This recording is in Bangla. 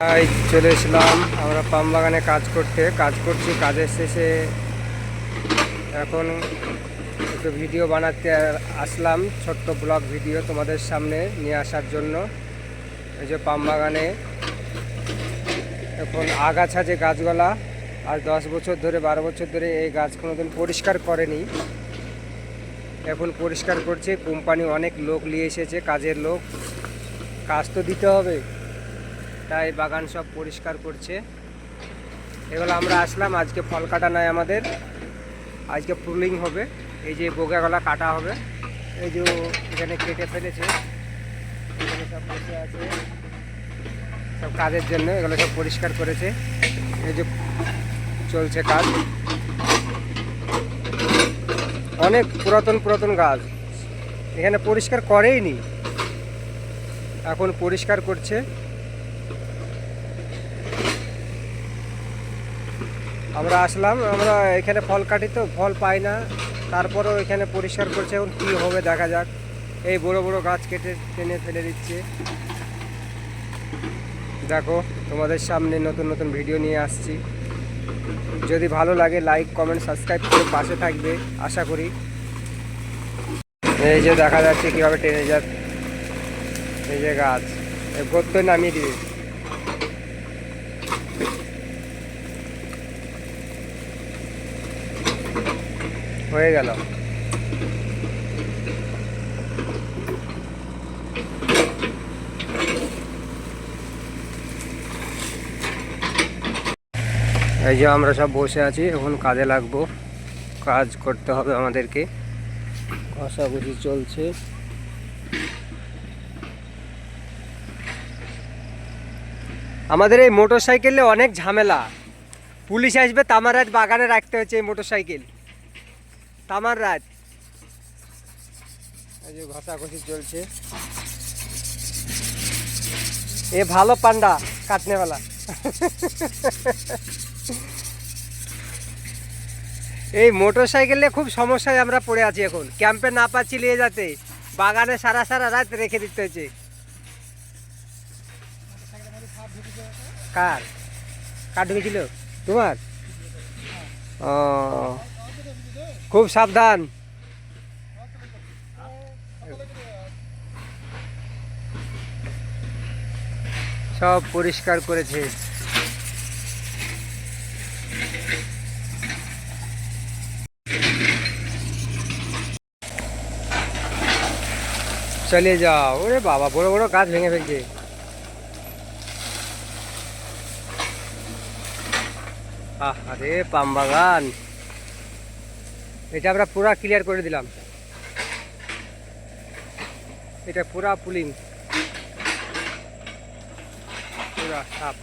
চলে এসলাম আমরা পাম বাগানে কাজ করছি। কাজের শেষে এখন একটু ভিডিও বানাতে আসলাম, ছোট্ট ব্লগ ভিডিও তোমাদের সামনে নিয়ে আসার জন্য। এই যে পাম বাগানে এখন আগাছা যে গাছগুলা আর 10 বছর ধরে 12 বছর ধরে এই গাছ কোনোদিন পরিষ্কার করেনি, এখন পরিষ্কার করছে। কোম্পানি অনেক লোক নিয়ে এসেছে, কাজের লোক, কাজ তো দিতে হবে, তাই বাগান সব পরিষ্কার করছে। এগুলো আমরা আসলাম, আজকে ফল কাটা নাই আমাদের, আজকে প্রুলিং হবে। এই যে বোগাগুলা কাটা হবে, এই যে এখানে কেটে ফেলেছে, এখানে সব বসে আছে সব কাজের জন্য, এগুলো সব পরিষ্কার করেছে। এই যে চলছে কাজ, অনেক পুরাতন গাছ এখানে পরিষ্কার করেই নি, এখন পরিষ্কার করছে। আমরা আসলাম, আমরা এখানে ফল কাটি তো ফল পাই না, তারপরেও এখানে পরিষ্কার করছে। এখন কী হবে দেখা যাক। এই বড় বড় গাছ কেটে টেনে ফেলে দিচ্ছে। দেখো, তোমাদের সামনে নতুন নতুন ভিডিও নিয়ে আসছি। যদি ভালো লাগে লাইক কমেন্ট সাবস্ক্রাইব করে পাশে থাকবে আশা করি। এই যে দেখা যাচ্ছে কীভাবে টেনে যাচ্ছে, এই যে গাছ গর্তই নামিয়ে দিবে। হয়ে গেল। এই যে আমরা সব বসে আছি, এখন কাজে লাগবো, কাজ করতে হবে আমাদেরকে। ঘষাঘষি চলছে। আমাদের এই মোটর সাইকেলে অনেক ঝামেলা, পুলিশ আসবে, তামার রাত বাগানে রাখতে হচ্ছে এই মোটর সাইকেল, তামার রাত। এই যে ঘষাঘষি চলছে। এ ভালো পান্ডা কাটনেওয়ালা। এই মোটর সাইকেলে খুব সমস্যায় আমরা পড়ে আছি এখন, ক্যাম্পে না পাচ্ছি নিয়ে যেতে, বাগানে সারা রাত রেখে দিতে হচ্ছে। কার কার ঢুকেছিল তোমার? ও, খুব সাবধান। সব পরিষ্কার করেছে। চলে যাও। ওরে বাবা, বড় বড় গাছ ভেঙে ফেলছে। আরে পাম বাগান, এটা আমরা পুরা ক্লিয়ার করে দিলাম, এটা পুরা পুলিং, পুরা সাফ।